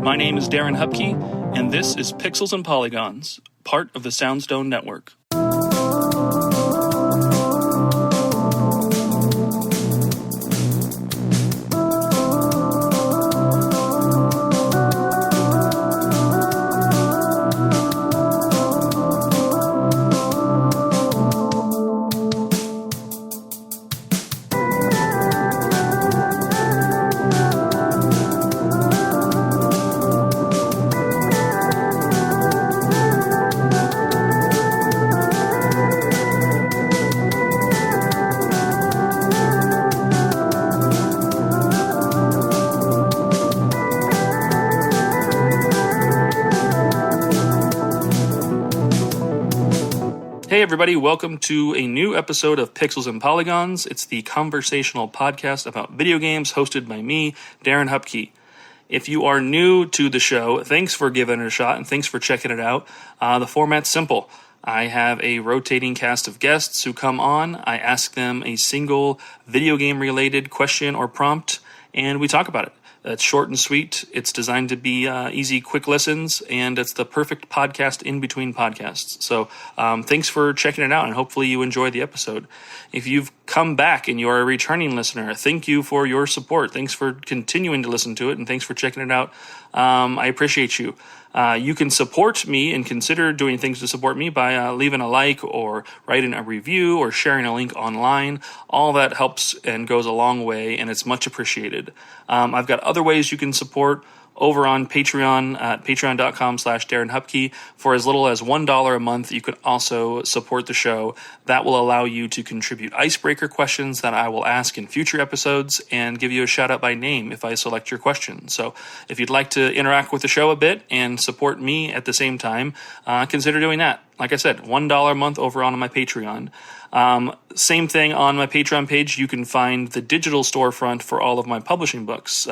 My name is Darren Hupke, and this is Pixels and Polygons, part of the Soundstone Network. Hey everybody, welcome to a new episode of Pixels and Polygons. It's the conversational podcast about video games hosted by me, Darren Hupke. If you are new to the show, thanks for giving it a shot and thanks for checking it out. The format's simple. I have a rotating cast of guests who come on. I ask them a single video game related question or prompt, and we talk about it. It's short and sweet. It's designed to be easy, quick listens, and it's the perfect podcast in between podcasts. So thanks for checking it out, and hopefully you enjoy the episode. If you've come back and you're a returning listener, thank you for your support. Thanks for continuing to listen to it, and thanks for checking it out. I appreciate you. You can support me and consider doing things to support me by leaving a like or writing a review or sharing a link online. All that helps and goes a long way, and it's much appreciated. I've got other ways you can support over on Patreon at patreon.com/Darren Hupke. For as little as $1 a month, you can also support the show. That will allow you to contribute icebreaker questions that I will ask in future episodes and give you a shout out by name if I select your question. So if you'd like to interact with the show a bit and support me at the same time, consider doing that. Like I said, $1 a month over on my Patreon. Same thing on my Patreon page. You can find the digital storefront for all of my publishing books.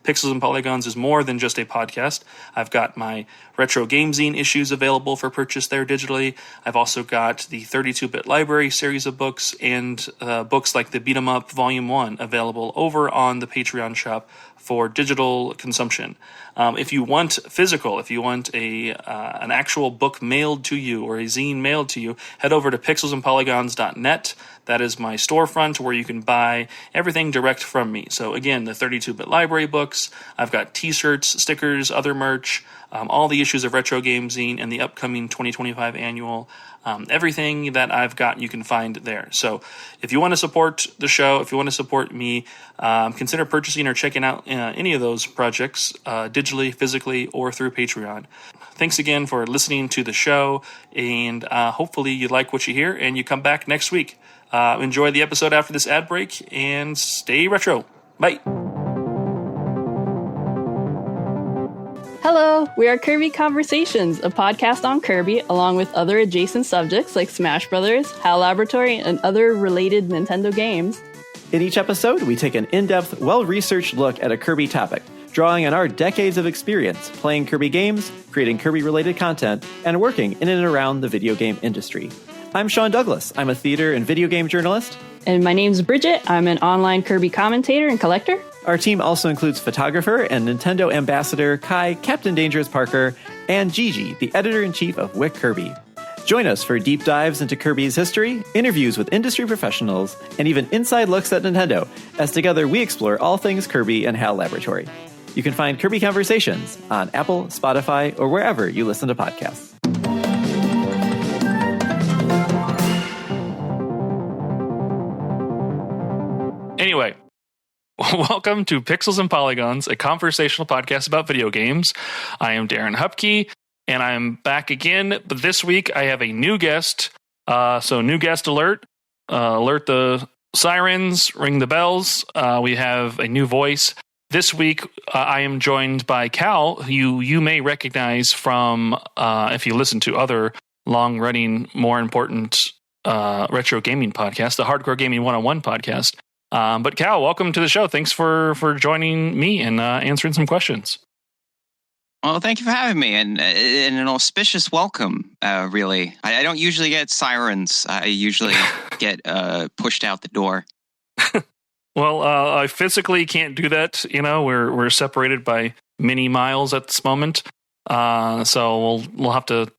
Pixels and Polygons is more than just a podcast. I've got my Retro Game Zine issues available for purchase there digitally. I've also got the 32-bit library series of books and books like the Beat 'em Up Volume 1 available over on the Patreon shop for digital consumption. If you want physical, if you want an actual book mailed to you or a zine mailed to you, head over to pixelsandpolygons.net. That is my storefront where you can buy everything direct from me. So again, the 32-bit library books, I've got t-shirts, stickers, other merch, all the issues of Retro Game Zine and the upcoming 2025 annual. Everything that I've got you can find there. So if you want to support the show, if you want to support me, consider purchasing or checking out any of those projects digitally, physically, or through Patreon. Thanks again for listening to the show, and hopefully you like what you hear and you come back next week. Enjoy the episode after this ad break and stay retro. Bye. Hello, we are Kirby Conversations, a podcast on Kirby, along with other adjacent subjects like Smash Brothers, HAL Laboratory, and other related Nintendo games. In each episode, we take an in-depth, well-researched look at a Kirby topic, drawing on our decades of experience playing Kirby games, creating Kirby-related content, and working in and around the video game industry. I'm Sean Douglas. I'm a theater and video game journalist. And my name's Bridget. I'm an online Kirby commentator and collector. Our team also includes photographer and Nintendo ambassador Kai, Captain Dangerous Parker, and Gigi, the editor-in-chief of Wick Kirby. Join us for deep dives into Kirby's history, interviews with industry professionals, and even inside looks at Nintendo, as together we explore all things Kirby and HAL Laboratory. You can find Kirby Conversations on Apple, Spotify, or wherever you listen to podcasts. Anyway, welcome to Pixels and Polygons, a conversational podcast about video games. I am Darren Hupke, and I'm back again. But this week, I have a new guest. So new guest alert. Alert the sirens, ring the bells. We have a new voice. This week, I am joined by KaL, who you may recognize from, if you listen to other long-running, more important retro gaming podcasts, the Hardcore Gaming 101 podcast. But KaL, welcome to the show. Thanks for joining me and answering some questions. Well, thank you for having me, and an auspicious welcome, really. I don't usually get sirens. I usually get pushed out the door. Well, I physically can't do that. You know, we're separated by mini miles at this moment. So we'll have to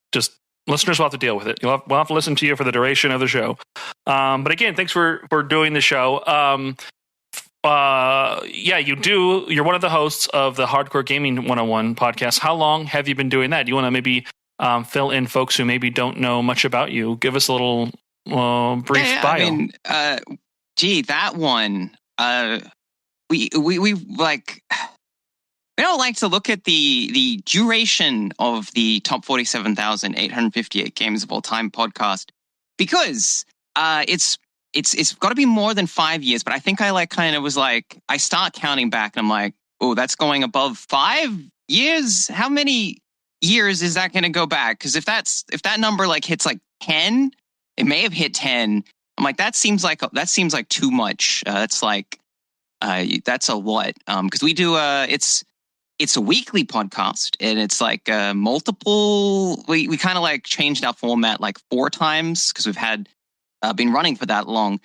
listeners will have to deal with it. We'll have to listen to you for the duration of the show. But again, thanks for doing the show. You're one of the hosts of the Hardcore Gaming 101 podcast. How long have you been doing that? Do you want to maybe fill in folks who maybe don't know much about you? Give us a little brief bio. I mean, that one, we like, we don't like to look at the duration of the top 47,858 games of all time podcast because it's got to be more than 5 years. But I think I I start counting back and I'm like, oh, that's going above 5 years. How many years is that going to go back? Because if that number like hits like 10, it may have hit 10. I'm like, that seems like too much. That's like that's a lot. Because we do it's a weekly podcast and it's like multiple. We kind of like changed our format like 4 times because we've had been running for that long.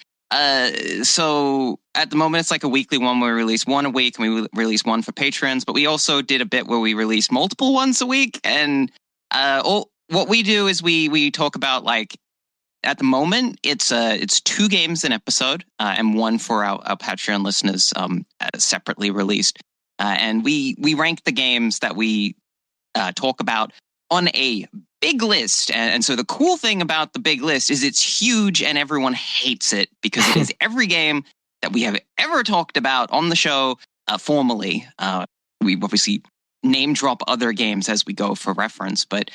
So at the moment, it's like a weekly one where we release one a week and we release one for patrons. But we also did a bit where we release multiple ones a week. And what we do is we talk about like at the moment it's 2 games an episode and one for our Patreon listeners separately released. And we rank the games that we talk about on a big list. And so the cool thing about the big list is it's huge and everyone hates it because it is every game that we have ever talked about on the show formally. We obviously name drop other games as we go for reference, but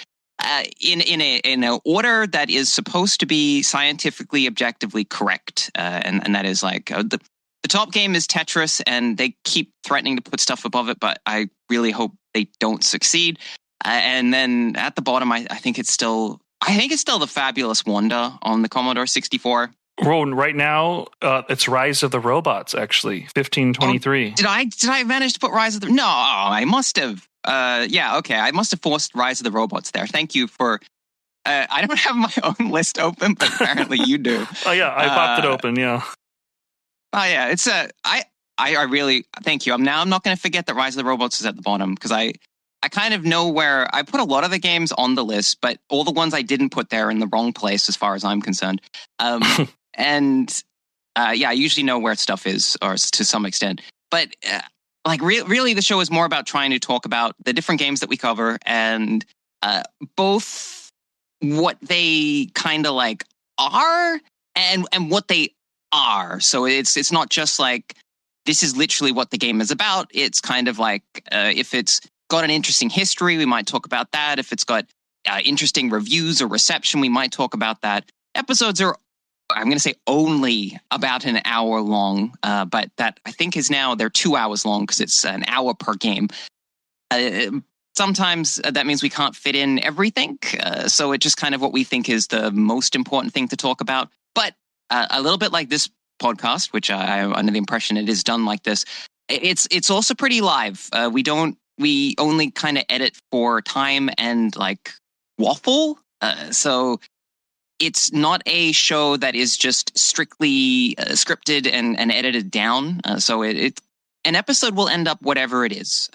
in an order that is supposed to be scientifically, objectively correct. And that is like the top game is Tetris, and they keep threatening to put stuff above it, but I really hope they don't succeed. And then at the bottom, I think it's still the Fabulous Wonder on the Commodore 64. Well, right now, it's Rise of the Robots, actually, 1523. Did I manage to put Rise of the... No, I must have. Okay, I must have forced Rise of the Robots there. Thank you for... I don't have my own list open, but apparently you do. Oh, yeah, I popped it open, yeah. Oh, yeah, it's I really... Thank you. I'm not going to forget that Rise of the Robots is at the bottom, because I kind of know where... I put a lot of the games on the list, but all the ones I didn't put there are in the wrong place as far as I'm concerned. I usually know where stuff is, or to some extent. But really, the show is more about trying to talk about the different games that we cover, and both what they kind of like are and what they are. So it's not just like this is literally what the game is about. It's kind of like if it's got an interesting history, we might talk about that. If it's got interesting reviews or reception, we might talk about that. Episodes are, I'm going to say, only about an hour long, but that I think is now, they're 2 hours long because it's an hour per game. Sometimes that means we can't fit in everything, so it's just kind of what we think is the most important thing to talk about. But a little bit like this podcast, which I'm under the impression it is done like this, it's also pretty live. We only kind of edit for time and like waffle, so it's not a show that is just strictly scripted and edited down. So an episode will end up whatever it is.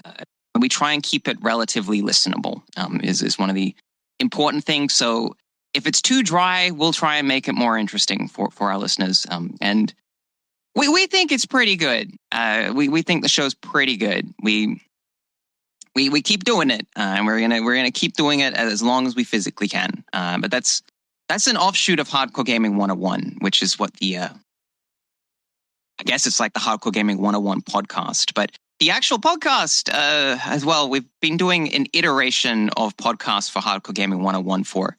We try and keep it relatively listenable, is one of the important things. So if it's too dry, we'll try and make it more interesting for our listeners. And we think it's pretty good. We think the show's pretty good. We keep doing it, and we're gonna keep doing it as long as we physically can. But that's an offshoot of Hardcore Gaming 101, which is what I guess it's like the Hardcore Gaming 101 podcast. But the actual podcast as well, we've been doing an iteration of podcasts for Hardcore Gaming 101 for,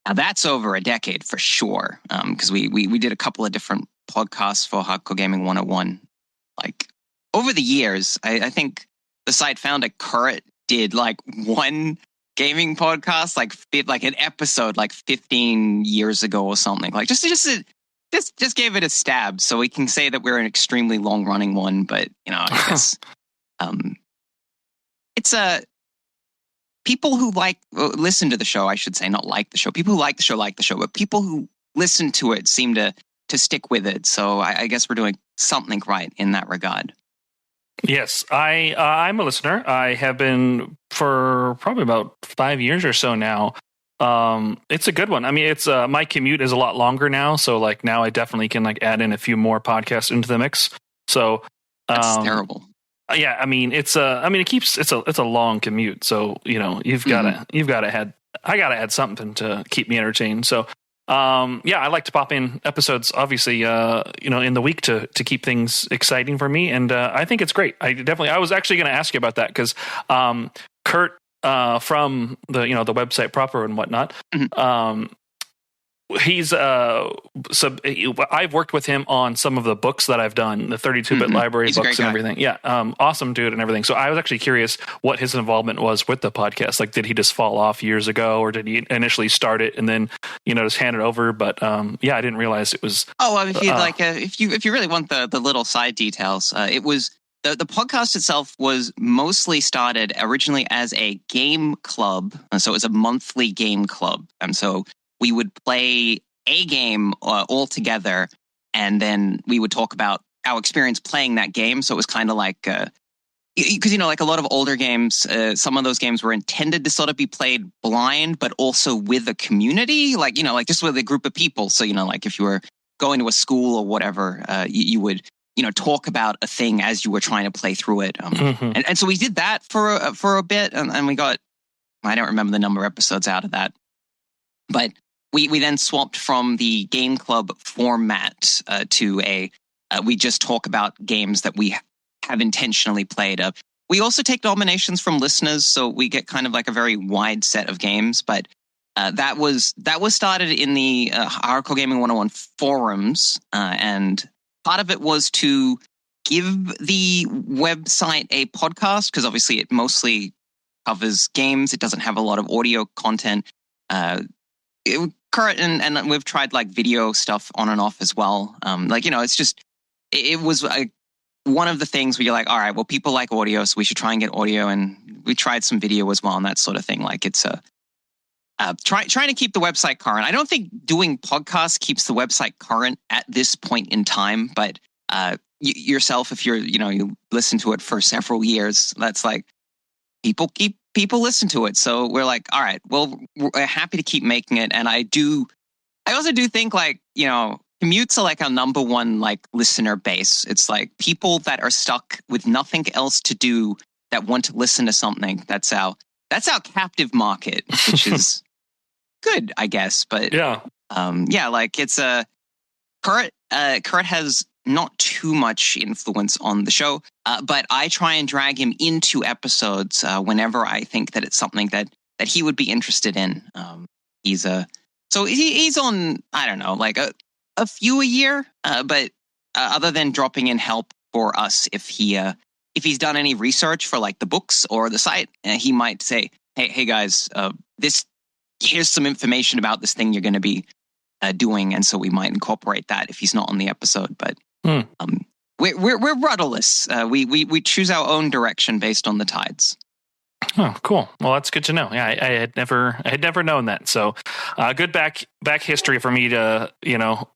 now that's over a decade for sure, because we did a couple of different podcasts for Hardcore Gaming 101. Like, over the years, I think the site founder, Kurt, did like one gaming podcast, like an episode like 15 years ago or something. Like just gave it a stab, so we can say that we're an extremely long running one. But I guess it's people who listen to the show. I should say, not like the show. People who like the show, but people who listen to it seem to stick with it. So I guess we're doing something right in that regard. Yes, I'm a listener. I have been for probably about 5 years or so now. It's a good one. I mean, it's my commute is a lot longer now, so like now I definitely can like add in a few more podcasts into the mix. So That's terrible. Yeah, I mean it's a long commute, so you know I gotta add something to keep me entertained. So yeah, I like to pop in episodes, obviously, in the week to keep things exciting for me, and I think it's great. I was actually going to ask you about that because Kurt from the the website proper and whatnot. Mm-hmm. He's I've worked with him on some of the books that I've done, the 32-bit library books and everything. Yeah, awesome dude and everything. So I was actually curious what his involvement was with the podcast. Like, did he just fall off years ago, or did he initially start it and then just hand it over? But yeah, I didn't realize it was. Oh, well, if you if you really want the little side details, it was. The podcast itself was mostly started originally as a game club, so it was a monthly game club, and so we would play a game all together, and then we would talk about our experience playing that game. So it was kind of like, because like a lot of older games, some of those games were intended to sort of be played blind, but also with a community, like just with a group of people. So like if you were going to a school or whatever, you would talk about a thing as you were trying to play through it. And so we did that for a bit, and we got, I don't remember the number of episodes out of that, but we then swapped from the game club format to we just talk about games that we have intentionally played. We also take nominations from listeners, so we get kind of like a very wide set of games. But that was started in the Hardcore Gaming 101 forums, and part of it was to give the website a podcast, because obviously it mostly covers games. It doesn't have a lot of audio content. Current and we've tried like video stuff on and off as well. It's just it was one of the things where you're like, all right, well, people like audio, so we should try and get audio, and we tried some video as well and that sort of thing. Like it's trying to keep the website current. I don't think doing podcasts keeps the website current at this point in time, but yourself, if you're you listen to it for several years, that's like people listen to it. So we're like, all right, well, we're happy to keep making it. And I also do think like, commutes are like our number one like listener base. It's like people that are stuck with nothing else to do that want to listen to something. That's our captive market, which is good, I guess. But yeah, like it's Kurt has not too much influence on the show, but I try and drag him into episodes whenever I think that it's something that he would be interested in. He's on, I don't know, like a few a year, but other than dropping in help for us, if he's done any research for like the books or the site, he might say, hey guys, here's some information about this thing you're going to be doing, and so we might incorporate that if he's not on the episode. But we're rudderless. We choose our own direction based on the tides. Oh, cool. Well, that's good to know. Yeah, I had never known that. So, good back history for me to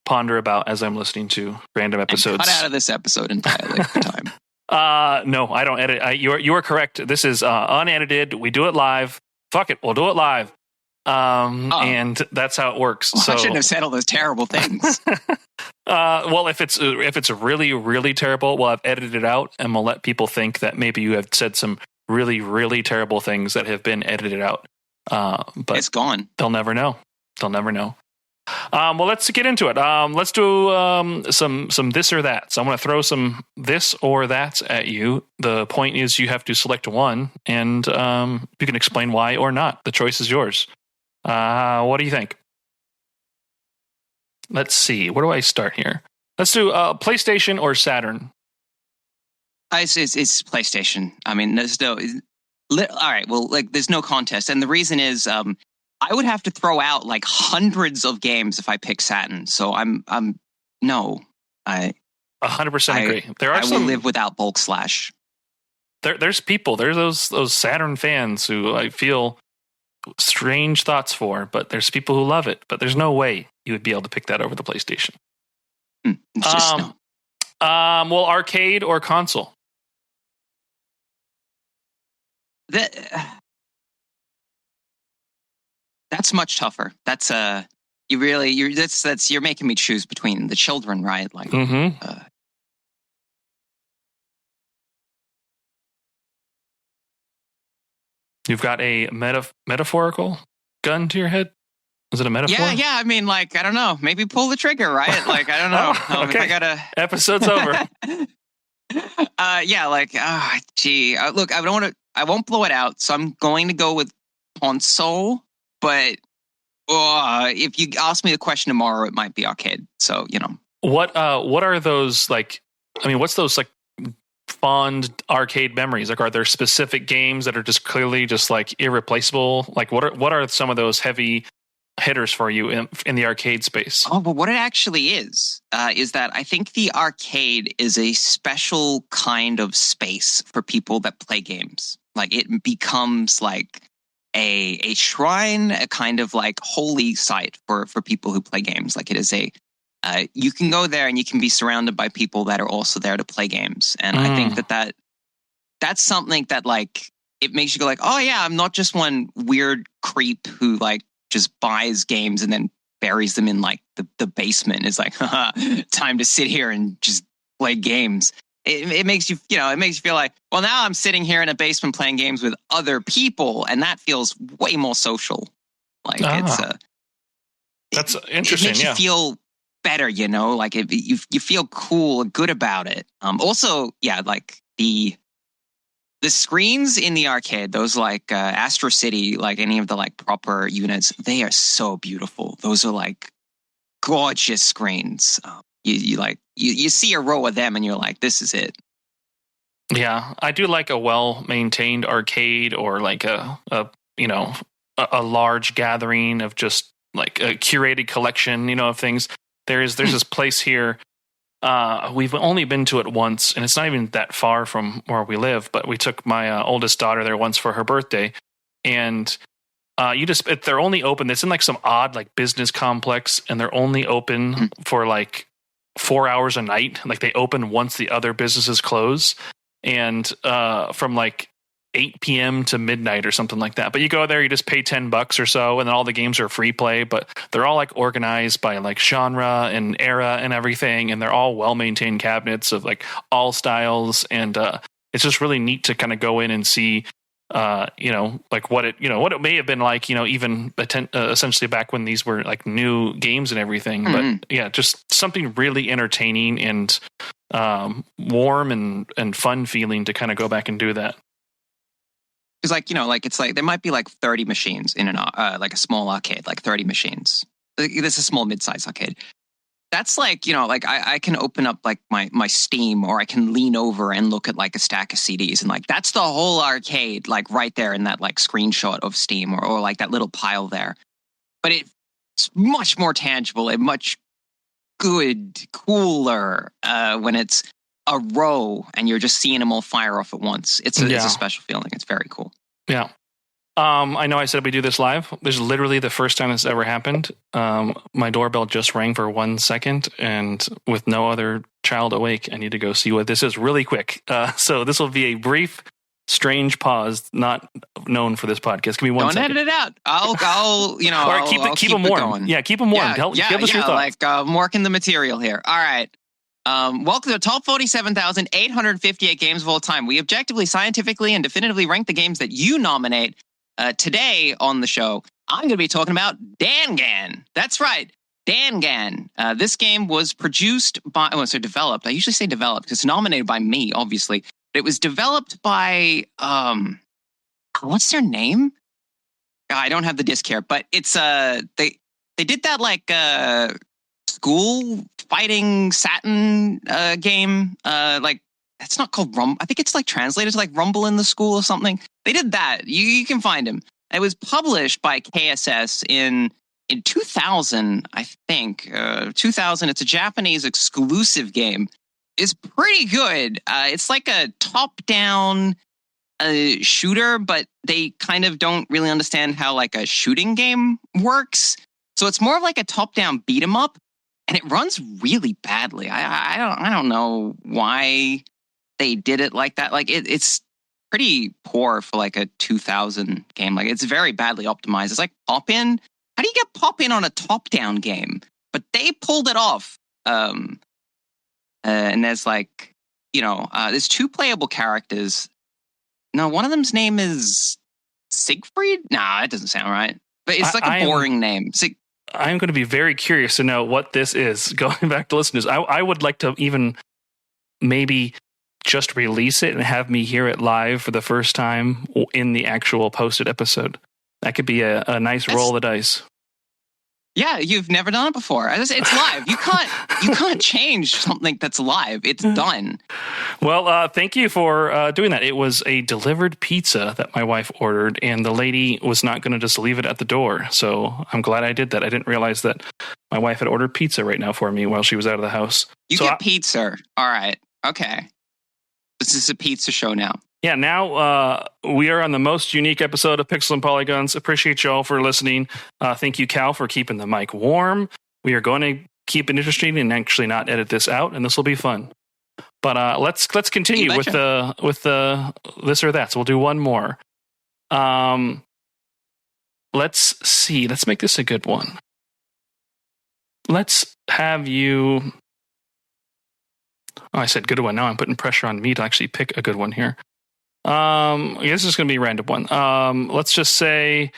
ponder about as I'm listening to random episodes. And cut out of this episode entirely for time. No, I don't edit. You are correct. This is unedited. We do it live. Fuck it, we'll do it live. And that's how it works. Well, so I shouldn't have said all those terrible things. Well, if it's really, really terrible, well, I've edited it out, and we'll let people think that maybe you have said some really, really terrible things that have been edited out. But it's gone. They'll never know. Well, let's get into it. Let's do some this or that. So I'm going to throw some this or that at you. The point is you have to select one, and you can explain why or not. The choice is yours. What do you think? Let's see. Where do I start here? Let's do PlayStation or Saturn. It's PlayStation. I mean, there's no. All right. Well, like, there's no contest, and the reason is, I would have to throw out like hundreds of games if I pick Saturn. So I'm no. I 100% agree. I will live without Bulk Slash. There's people. There's those Saturn fans who I feel strange thoughts for, but there's people who love it. But there's no way you would be able to pick that over the PlayStation. Just no. Well, arcade or console? That's much tougher. That's you're making me choose between the children, right? Like, You've got a metaphorical gun to your head. Is it a metaphor? Yeah. I mean, like, I don't know. Maybe pull the trigger, right? Like, I don't know. Okay. I gotta. Episode's over. Look, I won't blow it out, so I'm going to go with console. But if you ask me the question tomorrow, it might be arcade. So, What are those like? I mean, what's those like fond arcade memories? Like, are there specific games that are just clearly just like irreplaceable? Like, what are some of those heavy hitters for you in the arcade space? Oh, but what it actually is that I think the arcade is a special kind of space for people that play games. Like, it becomes like a shrine, a kind of like holy site for people who play games. Like, it is you can go there and you can be surrounded by people that are also there to play games. And I think that's something that like, it makes you go like, oh yeah, I'm not just one weird creep who like just buys games and then buries them in like the basement. It's like, haha, time to sit here and just play games. It makes you, it makes you feel like, well, now I'm sitting here in a basement playing games with other people, and that feels way more social. Like that's interesting. It makes you feel better, like you feel cool and good about it. Also, yeah, like the screens in the arcade, those like Astro City, like any of the like proper units, they are so beautiful. Those are like gorgeous screens. You see a row of them and you're like, this is it. Yeah, I do like a well-maintained arcade, or like a large gathering of just like a curated collection, of things. There's this place here. We've only been to it once, and it's not even that far from where we live, but we took my oldest daughter there once for her birthday, and they're only open. It's in like some odd like business complex, and they're only open for like 4 hours a night. Like, they open once the other businesses close, and from like 8 p.m. to midnight or something like that. But you go there, you just pay $10 or so, and then all the games are free play, but they're all like organized by like genre and era and everything, and they're all well-maintained cabinets of like all styles, and it's just really neat to kind of go in and see like what it may have been like, even essentially back when these were like new games and everything. But yeah, just something really entertaining and warm and fun feeling to kind of go back and do that. Because it's like there might be like 30 machines in like a small arcade, like 30 machines. This is a small mid-size arcade. That's like, like I can open up like my Steam, or I can lean over and look at like a stack of CDs, and like that's the whole arcade, like right there in that like screenshot of Steam, or like that little pile there. But it's much more tangible and much cooler when it's a row and you're just seeing them all fire off at once. It's a special feeling. It's very cool. Yeah. I know I said we do this live. This is literally the first time this ever happened. My doorbell just rang for 1 second, and with no other child awake, I need to go see what this is really quick. So this will be a brief, strange pause, not known for this podcast. Give me 1 second. Don't edit it out. I'll keep them warm. Going. Yeah, keep them warm. Give us your thoughts. Like I'm working the material here. All right. Welcome to the top 47,858 games of all time. We objectively, scientifically, and definitively rank the games that you nominate. Today on the show, I'm going to be talking about Dangan. That's right, Dangan. This game was developed. I usually say developed because it's nominated by me, obviously. But it was developed by, what's their name? I don't have the disc here, but it's, they did that like school fighting Saturn game. Like, it's not called Rumble. I think it's like translated to like Rumble in the School or something. They did that. You can find him. It was published by KSS in 2000, I think. 2000. It's a Japanese exclusive game. It's pretty good. It's like a top-down shooter, but they kind of don't really understand how like a shooting game works. So it's more of like a top-down beat 'em up, and it runs really badly. I don't know why they did it like that. Like it's pretty poor for like a 2000 game. Like it's very badly optimized. It's like pop-in. How do you get pop-in on a top-down game? But they pulled it off. And there's like, there's 2 playable characters. No, one of them's name is Siegfried? Nah, that doesn't sound right. But it's like a boring name. I'm going to be very curious to know what this is. Going back to listeners, I would like to even maybe just release it and have me hear it live for the first time in the actual posted episode. That could be a nice roll of the dice. Yeah, you've never done it before. It's live. You can't change something that's live. It's done. Well, thank you for doing that. It was a delivered pizza that my wife ordered, and the lady was not going to just leave it at the door. So I'm glad I did that. I didn't realize that my wife had ordered pizza right now for me while she was out of the house. You get pizza. All right. Okay. This is a pizza show now. Yeah, now we are on the most unique episode of Pixels and Polygons. Appreciate y'all for listening. Thank you, KaL, for keeping the mic warm. We are going to keep it interesting and actually not edit this out, and this will be fun. But let's continue with the this or that. So we'll do one more. Let's see. Let's make this a good one. Let's have you. Oh, I said good one. Now I'm putting pressure on me to actually pick a good one here. This is going to be a random one. Let's just say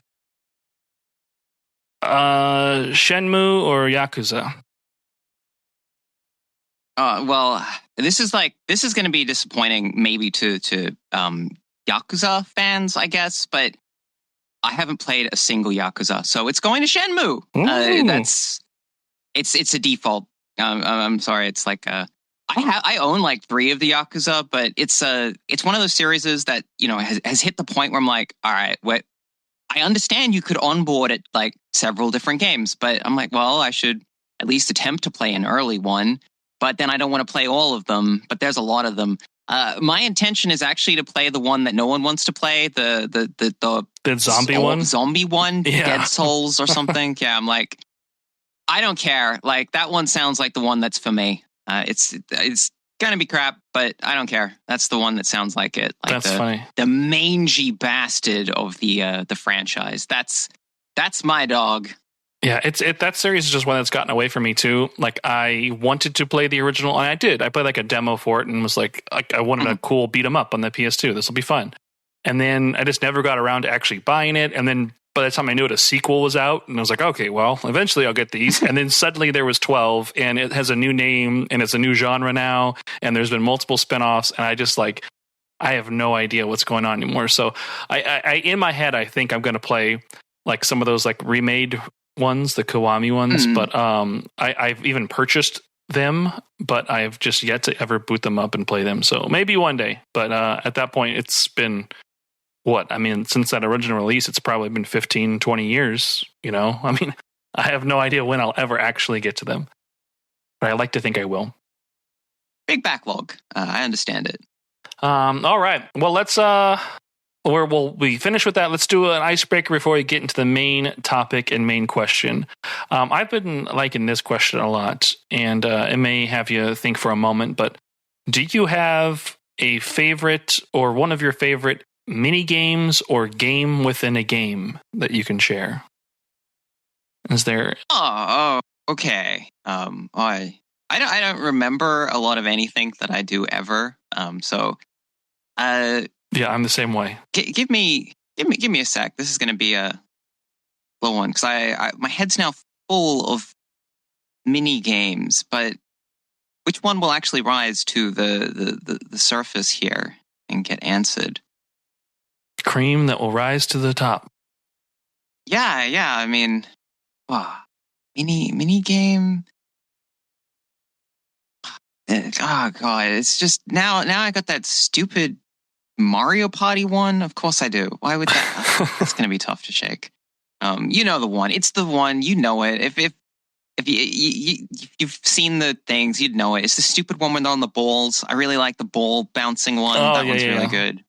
Shenmue or Yakuza. Well, this is going to be disappointing maybe to Yakuza fans, I guess, but I haven't played a single Yakuza, so it's going to Shenmue. It's a default. I'm sorry. It's like I own like 3 of the Yakuza, but it's one of those series that, has hit the point where I'm like, all right, I understand you could onboard it like several different games, but I'm like, well, I should at least attempt to play an early one, but then I don't want to play all of them, but there's a lot of them. My intention is actually to play the one that no one wants to play, the zombie one, yeah. Dead Souls or something. Yeah, I'm like, I don't care. Like that one sounds like the one that's for me. It's gonna be crap, but I don't care. That's the one that sounds like it. Like that's funny. The mangy bastard of the franchise. That's my dog. Yeah, that series is just one that's gotten away from me too. Like I wanted to play the original, and I did. I played like a demo for it, and was like I wanted a cool beat 'em up on the PS2. This will be fun. And then I just never got around to actually buying it. And then by the time I knew it, a sequel was out, and I was like, okay, well, eventually I'll get these. And then suddenly there was 12, and it has a new name, and it's a new genre now, and there's been multiple spinoffs, and I just like, I have no idea what's going on anymore. So I in my head, I think I'm going to play like some of those like remade ones, the Kiwami ones, but I've even purchased them, but I've just yet to ever boot them up and play them. So maybe one day, but at that point, it's been since that original release, it's probably been 15, 20 years, I have no idea when I'll ever actually get to them, but I like to think I will. Big backlog. I understand it. All right. Well, let's, we finish with that. Let's do an icebreaker before we get into the main topic and main question. I've been liking this question a lot, and it may have you think for a moment, but do you have a favorite or one of your favorite mini games or game within a game that you can share? Is there? Oh, okay. I don't remember a lot of anything that I do ever. Yeah, I'm the same way. Give me a sec. This is going to be a low one because my head's now full of mini games, but which one will actually rise to the surface here and get answered? Cream that will rise to the top. Yeah. I mean, mini game. Oh god, it's just now I got that stupid Mario Party one. Of course I do. Why would that? It's going to be tough to shake. The one. It's the one. You know it. If you've seen the things, you'd know it. It's the stupid one when they're on the balls. I really like the ball bouncing one. That one's really good.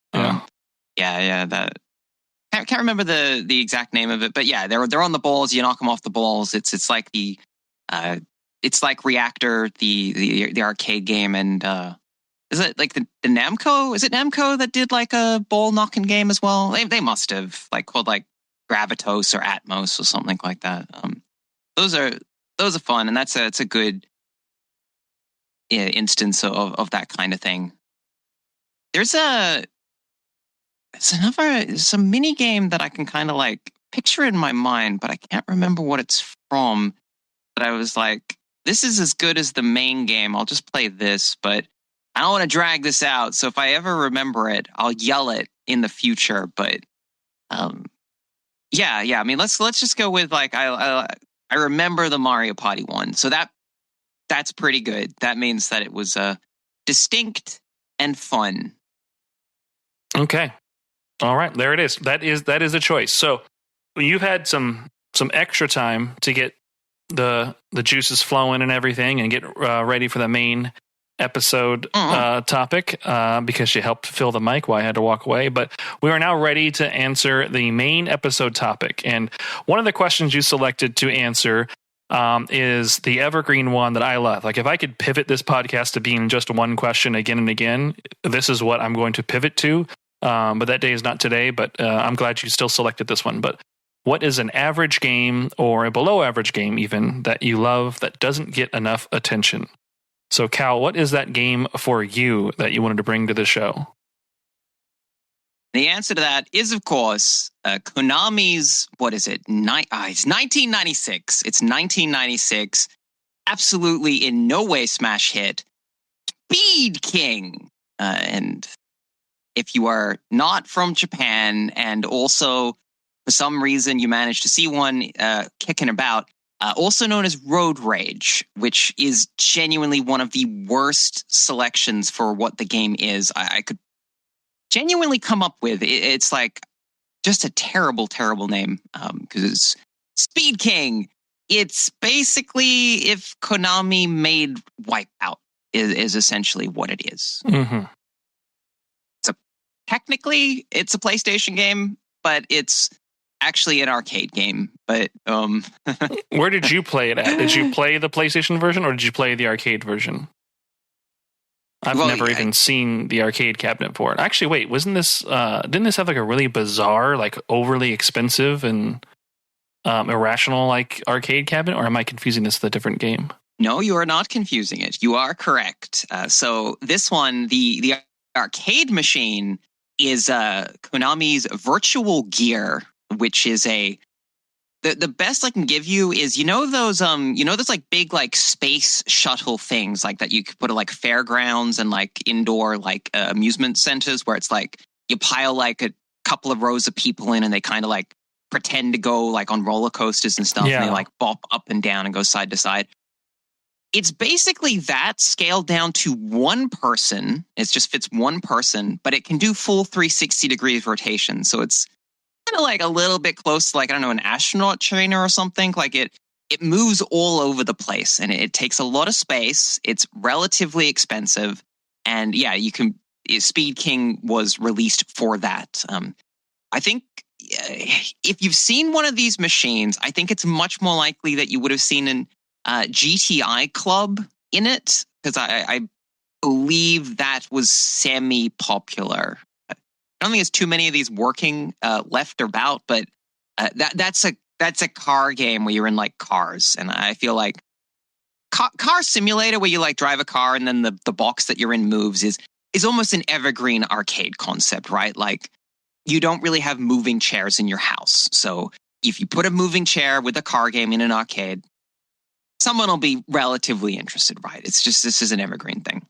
Yeah. That can't remember the exact name of it, but yeah, they're on the balls. You knock them off the balls. It's like it's like Reactor, the arcade game, and Is it like the Namco? Is it Namco that did like a ball knocking game as well? They must have like called like Gravitos or Atmos or something like that. Those are fun, and it's a good instance of that kind of thing. There's a mini game that I can kind of like picture in my mind, but I can't remember what it's from. But I was like, this is as good as the main game. I'll just play this, but I don't want to drag this out. So if I ever remember it, I'll yell it in the future. But yeah. I mean, let's just go with like I remember the Mario Party one. So that's pretty good. That means that it was distinct and fun. Okay. All right, there it is. That is a choice. So you've had some extra time to get the juices flowing and everything, and get ready for the main episode topic because you helped fill the mic while I had to walk away. But we are now ready to answer the main episode topic. And one of the questions you selected to answer is the evergreen one that I love. Like, if I could pivot this podcast to being just one question again and again, this is what I'm going to pivot to. But that day is not today, but I'm glad you still selected this one. But what is an average game, or a below average game even, that you love that doesn't get enough attention? So, KaL, what is that game for you that you wanted to bring to the show? The answer to that is, of course, Konami's, what is it? It's 1996. It's 1996. Absolutely in no way smash hit. Speed King. And if you are not from Japan, and also for some reason you managed to see one kicking about, also known as Road Rage, which is genuinely one of the worst selections for what the game is I could genuinely come up with. It's like just a terrible, terrible name, because it's Speed King. It's basically if Konami made Wipeout is essentially what it is. Mm-hmm. Technically, it's a PlayStation game, but it's actually an arcade game. But where did you play it at? Did you play the PlayStation version, or did you play the arcade version? I've never even seen the arcade cabinet for it. Actually, wait, wasn't this? Didn't this have like a really bizarre, like overly expensive and irrational like arcade cabinet? Or am I confusing this with a different game? No, you are not confusing it. You are correct. So this one, the arcade machine, is Konami's Virtual Gear, which is the best I can give you is those like big like space shuttle things like that you could put at like fairgrounds and like indoor like amusement centers, where it's like you pile like a couple of rows of people in and they kind of like pretend to go like on roller coasters and stuff, and they like bop up and down and go side to side. It's basically that scaled down to one person. It just fits one person, but it can do full 360 degrees rotation. So it's kind of like a little bit close to like, I don't know, an astronaut trainer or something. Like it moves all over the place, and it takes a lot of space. It's relatively expensive. And yeah, Speed King was released for that. I think if you've seen one of these machines, I think it's much more likely that you would have seen an GTI Club in it, because I believe that was semi-popular. I don't think there's too many of these working left or about, but that's a car game where you're in like cars, and I feel like Car Simulator, where you like drive a car and then the box that you're in moves, is almost an evergreen arcade concept, right? Like you don't really have moving chairs in your house, so if you put a moving chair with a car game in an arcade, someone will be relatively interested, right? It's just, this is an evergreen thing.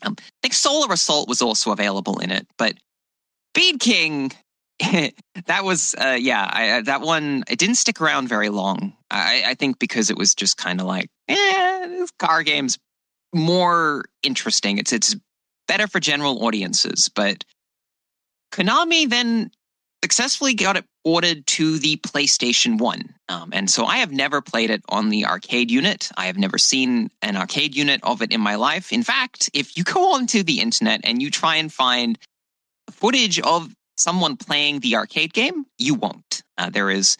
I think Solar Assault was also available in it, but Speed King, that was, that one, it didn't stick around very long. I think because it was just kind of like, this car game's more interesting. It's better for general audiences, but Konami then successfully got it ported to the PlayStation 1. And so I have never played it on the arcade unit. I have never seen an arcade unit of it in my life. In fact, if you go onto the internet and you try and find footage of someone playing the arcade game, you won't. There is,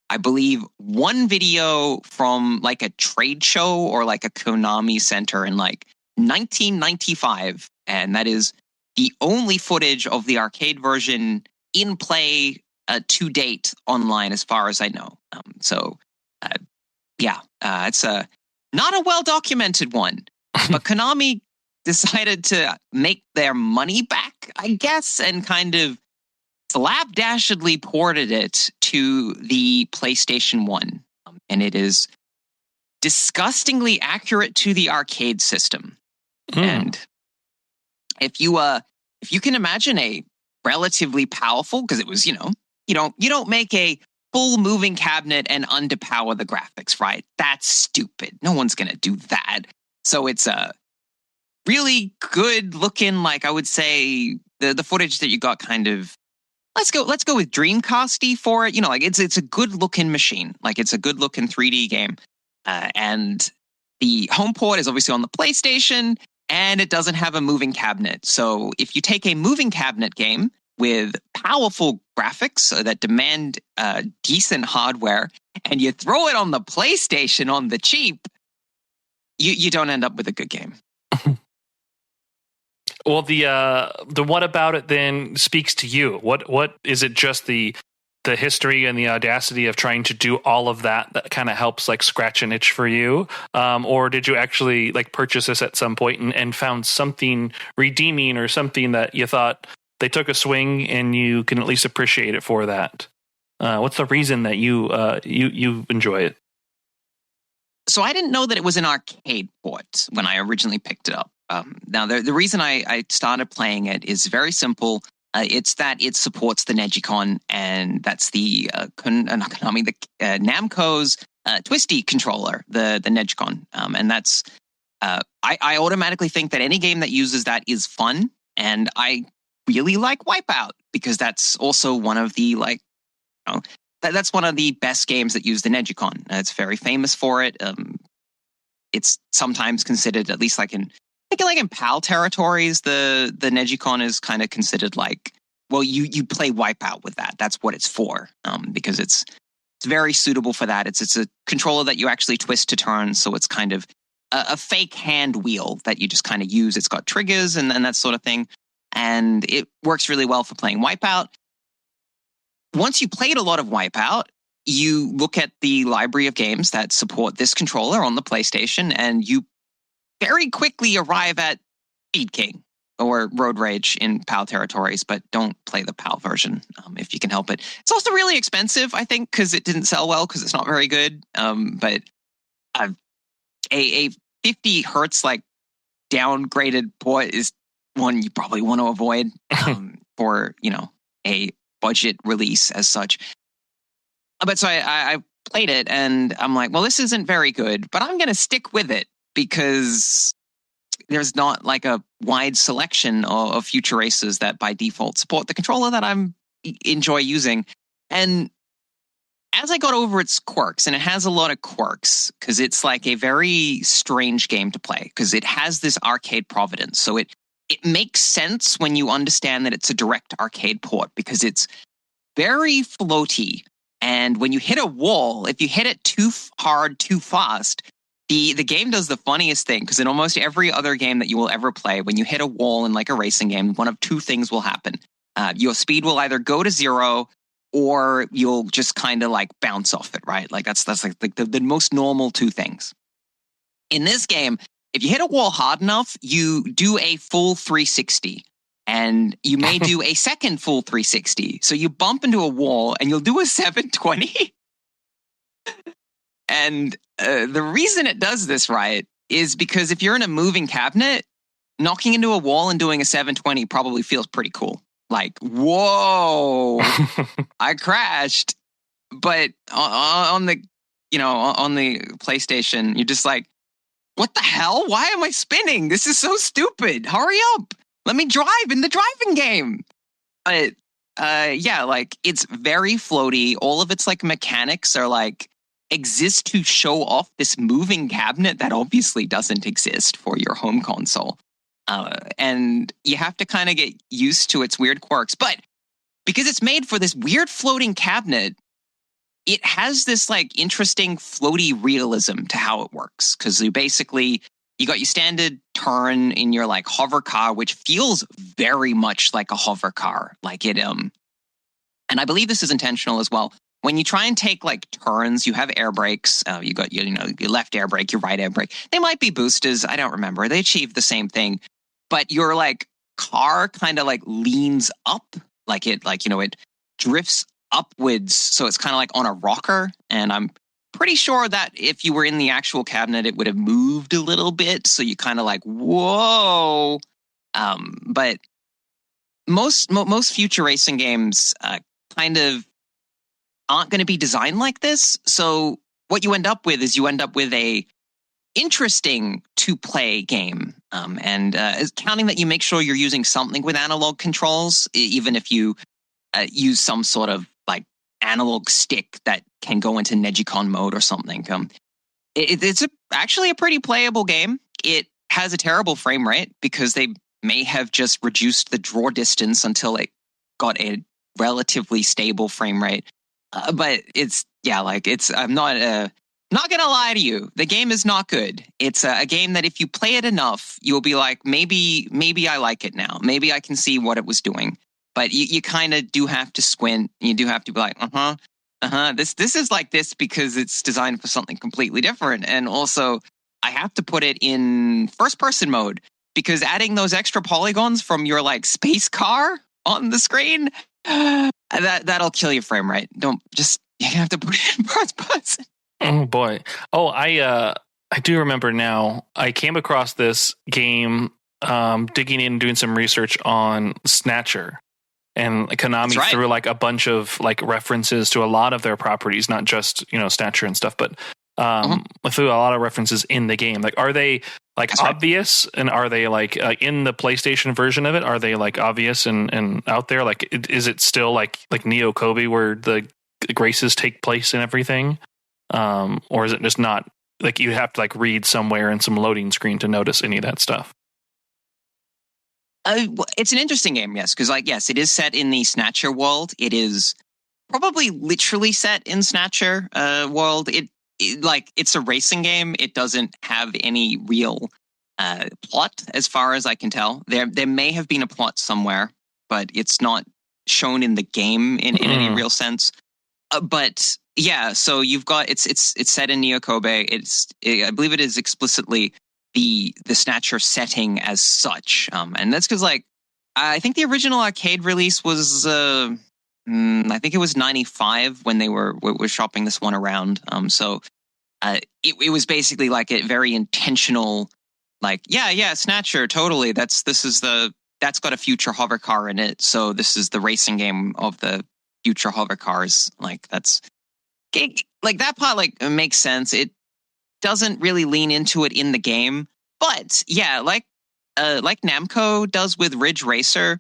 I believe, one video from like a trade show or like a Konami center in like 1995. and that is the only footage of the arcade version in play to date online, as far as I know. It's not a well-documented one, but Konami decided to make their money back, I guess, and kind of slapdashedly ported it to the PlayStation 1. And it is disgustingly accurate to the arcade system. And if you can imagine a relatively powerful, because it was, you don't make a full moving cabinet and underpower the graphics, right? That's stupid. No one's going to do that. So it's a really good looking, like I would say the footage that you got kind of, let's go with Dreamcasty for it. It's a good looking machine. Like it's a good looking 3D game. And the home port is obviously on the PlayStation, and it doesn't have a moving cabinet. So if you take a moving cabinet game with powerful graphics that demand decent hardware, and you throw it on the PlayStation on the cheap, you don't end up with a good game. Well, the what about it then speaks to you? What is it? Just the history and the audacity of trying to do all of that kind of helps like scratch an itch for you, or did you actually like purchase this at some point and found something redeeming or something that you thought they took a swing and you can at least appreciate it for that? What's the reason that you enjoy it? So I didn't know that it was an arcade port when I originally picked it up. Now, the reason I started playing it is very simple. It's that it supports the Negicon, and that's the Namco's Twisty controller, the Negicon. And that's I automatically think that any game that uses that is fun, and I really like Wipeout because that's also one of the that's one of the best games that use the Negicon. It's very famous for it. It's sometimes considered, at least like in PAL territories, the Negicon is kind of considered like, well, you play Wipeout with that. That's what it's for, because it's very suitable for that. It's a controller that you actually twist to turn, so it's kind of a fake hand wheel that you just kind of use. It's got triggers and that sort of thing, and it works really well for playing Wipeout. Once you played a lot of Wipeout, you look at the library of games that support this controller on the PlayStation, and you very quickly arrive at Speed King or Road Rage in PAL territories, but don't play the PAL version if you can help it. It's also really expensive, I think, because it didn't sell well because it's not very good. But a 50 hertz like downgraded port is one you probably want to avoid for a budget release as such. But so I played it, and I'm like, well, this isn't very good, but I'm going to stick with it because there's not like a wide selection of future races that by default support the controller that I'm enjoy using. And as I got over its quirks, and it has a lot of quirks because it's like a very strange game to play because it has this arcade provenance. So it makes sense when you understand that it's a direct arcade port because it's very floaty. And when you hit a wall, if you hit it too hard, too fast, the game does the funniest thing, because in almost every other game that you will ever play, when you hit a wall in like a racing game, one of two things will happen. Your speed will either go to zero, or you'll just kind of like bounce off it, right? Like that's like the most normal two things. In this game, if you hit a wall hard enough, you do a full 360. And you may do a second full 360. So you bump into a wall and you'll do a 720. And the reason it does this right is because if you're in a moving cabinet, knocking into a wall and doing a 720 probably feels pretty cool. Like, whoa, I crashed. But on the PlayStation, you're just like, what the hell? Why am I spinning? This is so stupid. Hurry up. Let me drive in the driving game. But like it's very floaty. All of its like mechanics are like exist to show off this moving cabinet that obviously doesn't exist for your home console. And you have to kind of get used to its weird quirks. But because it's made for this weird floating cabinet, it has this like interesting floaty realism to how it works. Because you basically you got your standard turn in your like hover car, which feels very much like a hover car. Like it, and I believe this is intentional as well. When you try and take like turns, you have air brakes. You got your left air brake, your right air brake. They might be boosters. I don't remember. They achieve the same thing, but your like car kind of like leans up, it drifts upwards. So it's kind of like on a rocker. And I'm pretty sure that if you were in the actual cabinet, it would have moved a little bit. So you kind of like, whoa. But most future racing games kind of aren't going to be designed like this. So what you end up with is a interesting to-play game. And counting that you make sure you're using something with analog controls, even if you use some sort of like analog stick that can go into Negicon mode or something. It's actually a pretty playable game. It has a terrible frame rate because they may have just reduced the draw distance until it got a relatively stable frame rate. But I'm not gonna lie to you. The game is not good. It's a game that if you play it enough, you'll be like, maybe I like it now. Maybe I can see what it was doing. But you kind of do have to squint. You do have to be like, This is like this because it's designed for something completely different. And also, I have to put it in first-person mode because adding those extra polygons from your like space car on the screen. That'll kill your frame rate. You have to put it in first person. Oh boy. Oh, I do remember now. I came across this game digging in, doing some research on Snatcher. And Konami threw like a bunch of like references to a lot of their properties, not just, Snatcher and stuff, but threw a lot of references in the game. Like, are they like obvious? Right. And are they like in the PlayStation version of it? Are they like obvious and out there? Like, is it still like Neo Kobe where the races take place and everything? Or is it just not like you have to like read somewhere in some loading screen to notice any of that stuff? It's an interesting game, yes, because yes, it is set in the Snatcher world. It is probably literally set in Snatcher world. It's a racing game. It doesn't have any real plot, as far as I can tell. There may have been a plot somewhere, but it's not shown in the game in any real sense. But yeah, so you've got it's set in Neo Kobe. I believe it is explicitly the Snatcher setting as such, and that's because I think the original arcade release was I think it was 95 when they were shopping this one around. So it was basically like a very intentional, Snatcher, totally. That's got a future hover car in it. So this is the racing game of the future hover cars. That part makes sense. It doesn't really lean into it in the game, but yeah, like Namco does with Ridge Racer,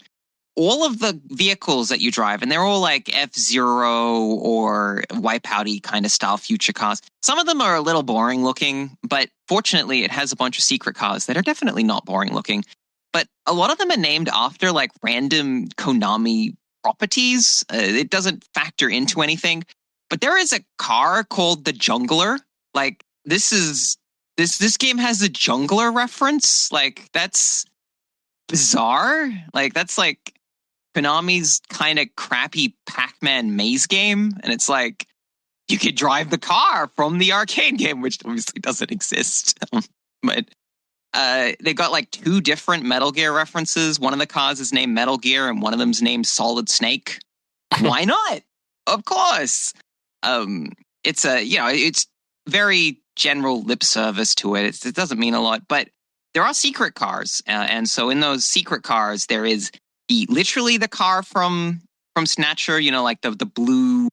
all of the vehicles that you drive, and they're all like F-Zero or Wipeout-y kind of style future cars. Some of them are a little boring looking, but fortunately it has a bunch of secret cars that are definitely not boring looking. But a lot of them are named after like random Konami properties. It doesn't factor into anything. But there is a car called the Jungler. This game has a Jungler reference. That's bizarre. That's like Konami's kind of crappy Pac-Man maze game, and it's like you could drive the car from the arcade game, which obviously doesn't exist. But they got two different Metal Gear references. One of the cars is named Metal Gear, and one of them's named Solid Snake. Why not? Of course. It's very general lip service to it. It doesn't mean a lot, but there are secret cars, and so in those secret cars, there is literally the car from Snatcher. The blue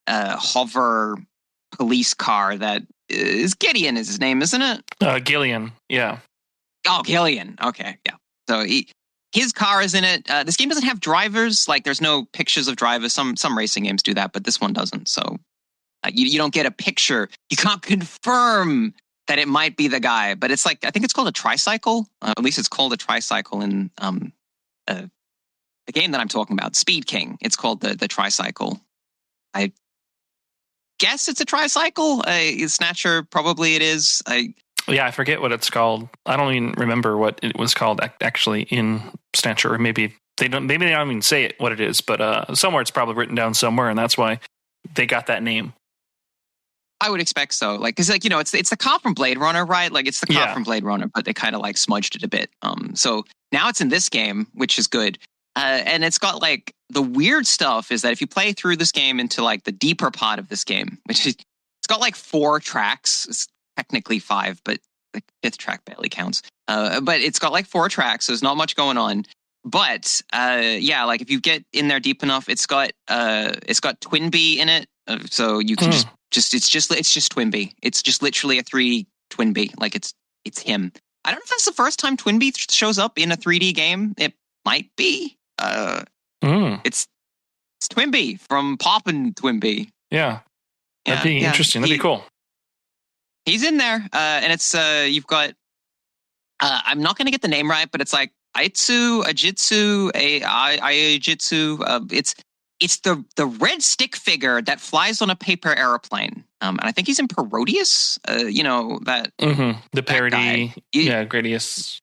hover police car that is Gideon is his name, isn't it? Gillian, yeah. Oh, Gillian. Okay, yeah. So his car is in it. This game doesn't have drivers. There's no pictures of drivers. Some racing games do that, but this one doesn't. So you don't get a picture. You can't confirm that it might be the guy. But it's I think it's called a tricycle. At least it's called a tricycle in the game that I'm talking about, Speed King. It's called the tricycle. I guess it's a tricycle. Snatcher, probably it is. Yeah, I forget what it's called. I don't even remember what it was called actually in Snatcher, or maybe they don't even say it what it is, but somewhere it's probably written down somewhere, and that's why they got that name. I would expect so. Like, because like, it's the cop from Blade Runner, right? Like, it's the cop from Blade Runner, but they kind of like smudged it a bit. So now it's in this game, which is good. And it's got like the weird stuff is that if you play through this game into like the deeper part of this game, which is it's got like 4 tracks. It's technically 5, but the 5th track barely counts. But it's got like 4 tracks, so there's not much going on. But yeah, like if you get in there deep enough, it's got Twinbee in it, so you can it's just Twinbee. It's just literally a 3D Twinbee. Like it's him. I don't know if that's the first time Twinbee shows up in a 3D game. It might be. It's Twinbee from Poppin' Twinbee. Yeah. That'd be interesting. That'd be cool. He's in there, and it's you've got. I'm not going to get the name right, but it's like Ajitsu. It's the red stick figure that flies on a paper airplane. And I think he's in Parodius. That the parody, Gradius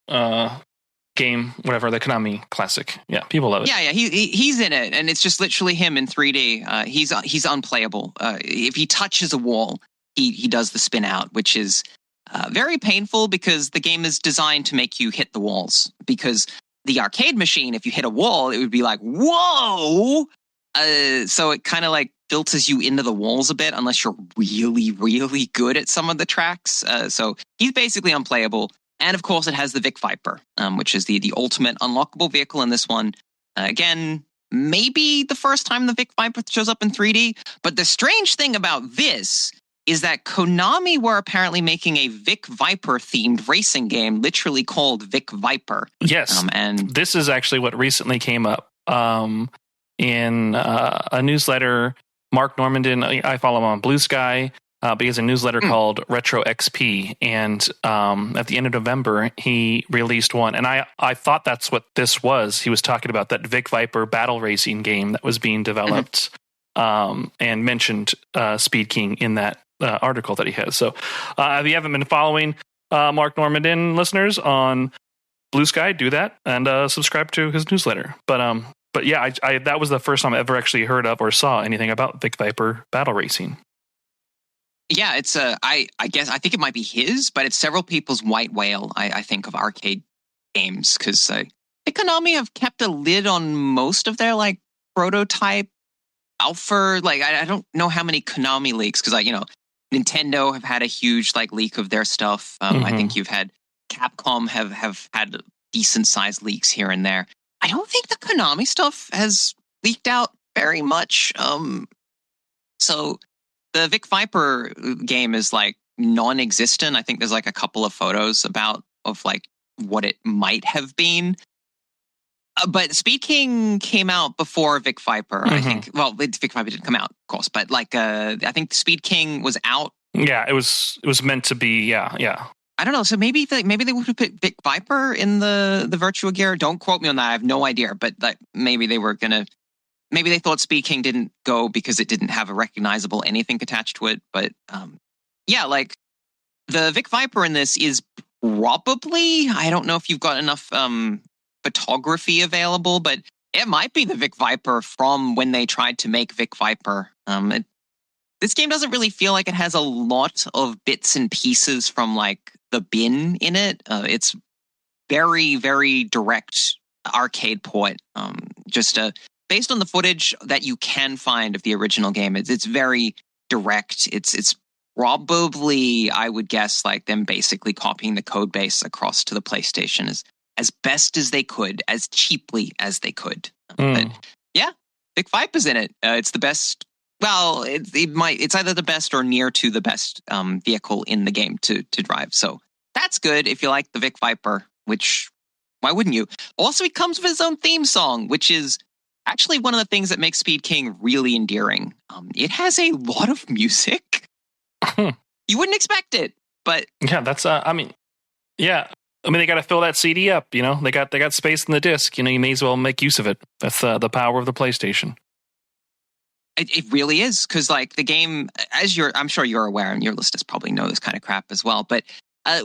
game, whatever, the Konami classic. Yeah, people love it. Yeah, he's in it, and it's just literally him in 3D. He's unplayable. If he touches a wall, he does the spin out, which is very painful because the game is designed to make you hit the walls. Because the arcade machine, if you hit a wall, it would be like, whoa! So it kind of like filters you into the walls a bit unless you're really, really good at some of the tracks. So he's basically unplayable. And of course, it has the Vic Viper, which is the ultimate unlockable vehicle in this one. Again, maybe the first time the Vic Viper shows up in 3D. But the strange thing about this is that Konami were apparently making a Vic Viper-themed racing game, literally called Vic Viper. Yes, and this is actually what recently came up in a newsletter. Mark Normandin, I follow him on Blue Sky, but he has a newsletter called Retro XP, and at the end of November, he released one. And I thought that's what this was. He was talking about that Vic Viper battle racing game that was being developed, and mentioned Speed King in that article that he has. So if you haven't been following Mark Normandin, listeners, on Blue Sky, do that and subscribe to his newsletter. But yeah, I that was the first time I ever actually heard of or saw anything about Vic Viper battle racing. Yeah, it's I think it might be his, but it's several people's white whale, I think, of arcade games, because Konami have kept a lid on most of their like prototype alpha. Like I don't know how many Konami leaks, because Nintendo have had a huge like leak of their stuff. I think you've had Capcom have had decent sized leaks here and there. I don't think the Konami stuff has leaked out very much. So the Vic Viper game is like non-existent. I think there's like a couple of photos of like what it might have been. But Speed King came out before Vic Viper, I think. Well, Vic Viper didn't come out, of course, but like I think Speed King was out. Yeah, it was meant to be. Yeah. I don't know. So maybe they would have put Vic Viper in the Virtua Gear. Don't quote me on that. I have no idea. But like maybe they were gonna. Maybe they thought Speed King didn't go because it didn't have a recognizable anything attached to it. But yeah, like the Vic Viper in this is probably. I don't know if you've got enough photography available, but it might be the Vic Viper from when they tried to make Vic Viper. This game doesn't really feel like it has a lot of bits and pieces from like the bin in it. It's very, very direct arcade port. Just based on the footage that you can find of the original game, it's very direct. It's probably, I would guess, like them basically copying the code base across to the PlayStation as best as they could, as cheaply as they could. But yeah, Vic Viper's in it. It's the best. Well, it's either the best or near to the best vehicle in the game to drive. So that's good if you like the Vic Viper, which why wouldn't you? Also, he comes with his own theme song, which is actually one of the things that makes Speed King really endearing. It has a lot of music. You wouldn't expect it, but yeah, that's they got to fill that CD up. They got space in the disc. You may as well make use of it. That's the power of the PlayStation. It really is, because like the game, I'm sure you're aware, and your listeners probably know this kind of crap as well, but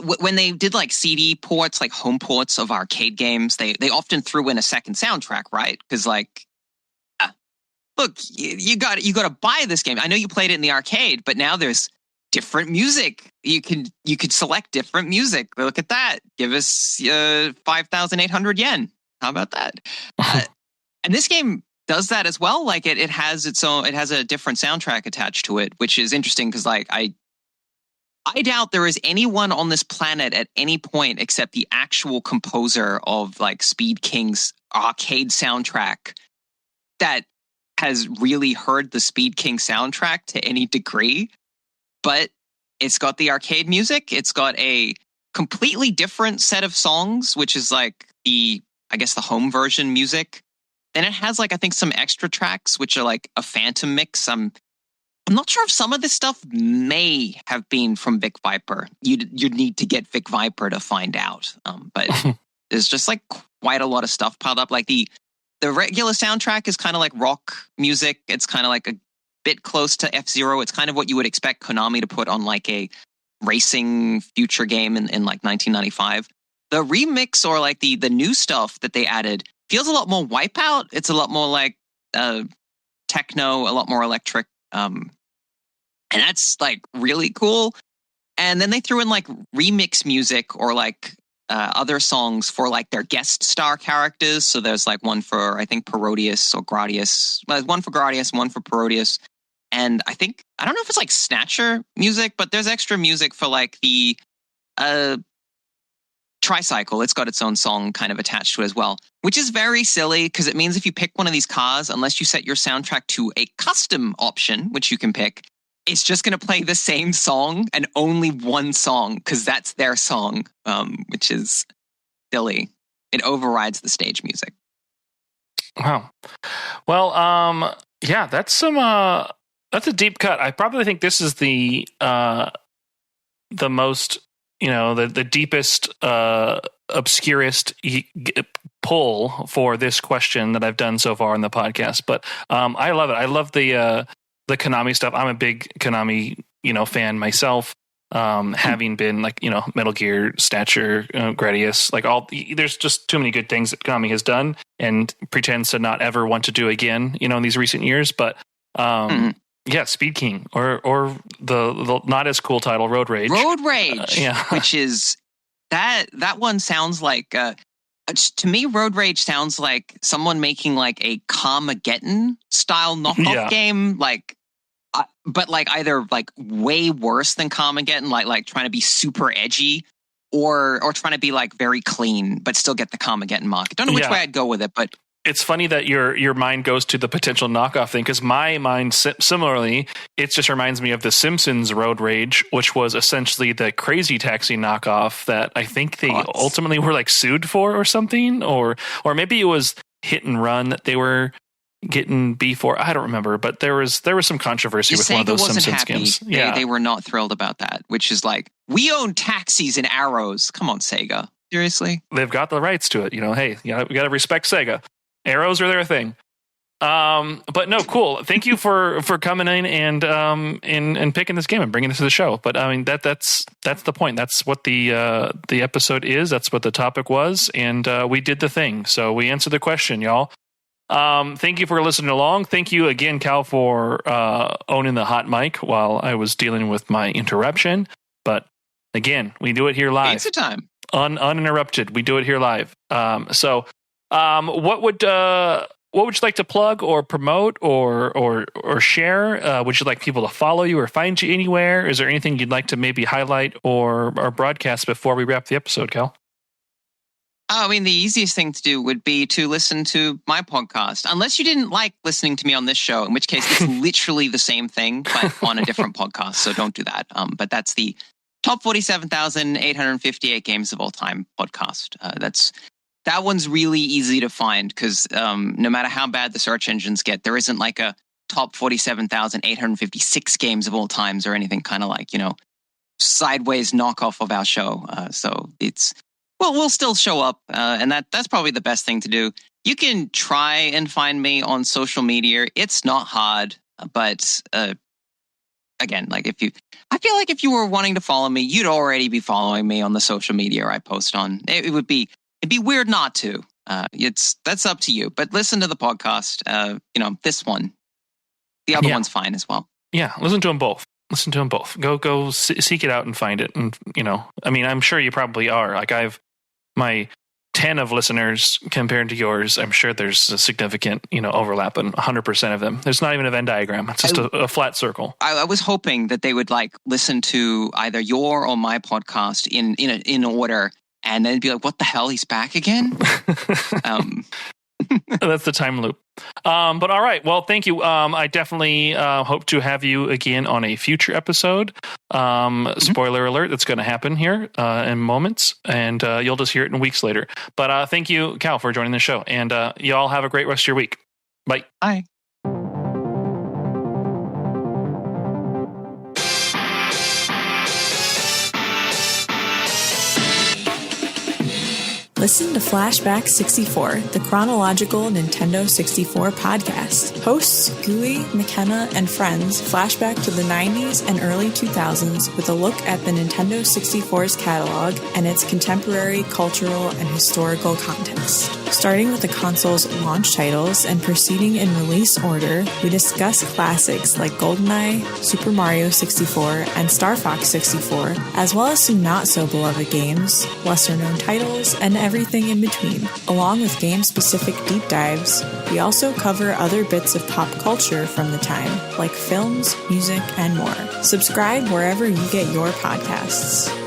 when they did like CD ports, like home ports of arcade games, they often threw in a second soundtrack, right? Because like, look, you got to buy this game. I know you played it in the arcade, but now there's different music. You could select different music. Look at that. Give us 5,800 yen. How about that? And this game does that as well. Like it has its own. It has a different soundtrack attached to it, which is interesting because like I doubt there is anyone on this planet at any point except the actual composer of like Speed King's arcade soundtrack that has really heard the Speed King soundtrack to any degree. But it's got the arcade music. It's got a completely different set of songs, which is like the home version music. Then it has like, I think some extra tracks, which are like a phantom mix. I'm not sure if some of this stuff may have been from Vic Viper. You'd need to get Vic Viper to find out. But there's just like quite a lot of stuff piled up. Like the regular soundtrack is kind of like rock music. It's kind of like a bit close to F-Zero. It's kind of what you would expect Konami to put on like a racing future game in like 1995. The remix or like the new stuff that they added feels a lot more Wipeout. It's a lot more like techno, a lot more electric. And that's like really cool. And then they threw in like remix music or like other songs for like their guest star characters. So there's like one for, I think, Parodius or Gradius. Well, one for Gradius, one for Parodius. And I don't know if it's like Snatcher music, but there's extra music for like the Tricycle. It's got its own song kind of attached to it as well, which is very silly because it means if you pick one of these cars, unless you set your soundtrack to a custom option, which you can pick, it's just going to play the same song and only one song because that's their song, which is silly. It overrides the stage music. Wow. Well, yeah, that's a deep cut. I probably think this is the most, the deepest, obscurest pull for this question that I've done so far in the podcast. But I love it. I love the Konami stuff. I'm a big Konami, fan myself. Having been like, Metal Gear, Snatcher, Gradius, like there's just too many good things that Konami has done and pretends to not ever want to do again, in these recent years. But yeah, Speed King or the not as cool title, Road Rage. Road Rage, which is that one sounds like to me, Road Rage sounds like someone making like a Carmageddon style knockoff game, like. But like either like way worse than Carmageddon, like trying to be super edgy, or trying to be like very clean but still get the Carmageddon mark. I don't know which way I'd go with it, but it's funny that your mind goes to the potential knockoff thing because my mind similarly, it just reminds me of the Simpsons Road Rage, which was essentially the Crazy Taxi knockoff that I think they ultimately were like sued for or something, or maybe it was Hit and Run that they were getting beef for. I don't remember, but there was some controversy with one of those Simpsons games. They were not thrilled about that, which is like, we own taxis and arrows. Come on, Sega. Seriously? They've got the rights to it. Hey, we got to respect Sega. Arrows are their thing. But no, cool. Thank you for coming in and picking this game and bringing it to the show. But I mean, that's the point. That's what the episode is. That's what the topic was. And we did the thing. So we answered the question, y'all. Thank you for listening along. Thank you again, KaL, for owning the hot mic while I was dealing with my interruption. But again, we do it here live. It's a time. Uninterrupted. We do it here live. So what would you like to plug or promote or share? Would you like people to follow you or find you anywhere? Is there anything you'd like to maybe highlight or broadcast before we wrap the episode, KaL? I mean, the easiest thing to do would be to listen to my podcast, unless you didn't like listening to me on this show, in which case it's literally the same thing, but on a different podcast. So don't do that. But that's the Top 47,858 Games of All Time podcast. That one's really easy to find because no matter how bad the search engines get, there isn't like a Top 47,856 Games of All Times or anything kind of like, sideways knockoff of our show. So it's... Well, we'll still show up, and that's probably the best thing to do. You can try and find me on social media. It's not hard, but again, like I feel like if you were wanting to follow me, you'd already be following me on the social media I post on. It'd be weird not to. That's up to you. But listen to the podcast. This one. The other one's fine as well. Yeah, listen to them both. Go seek it out and find it. And, I'm sure you probably are. Like my 10 of listeners compared to yours, I'm sure there's a significant, overlap in 100% of them. There's not even a Venn diagram. It's just a flat circle. I was hoping that they would listen to either your or my podcast in order, and then be like, what the hell? He's back again? That's the time loop. But all right. Well, thank you. I definitely hope to have you again on a future episode. Spoiler alert, that's going to happen here in moments, and you'll just hear it in weeks later. But thank you, KaL, for joining the show. And you all have a great rest of your week. Bye. Bye. Listen to Flashback 64, the chronological Nintendo 64 podcast. Hosts Gooey, McKenna, and friends flashback to the 90s and early 2000s with a look at the Nintendo 64's catalog and its contemporary cultural and historical context. Starting with the console's launch titles and proceeding in release order, we discuss classics like GoldenEye, Super Mario 64, and Star Fox 64, as well as some not-so-beloved games, lesser-known titles, and everything in between. Along with game-specific deep dives, we also cover other bits of pop culture from the time, like films, music, and more. Subscribe wherever you get your podcasts.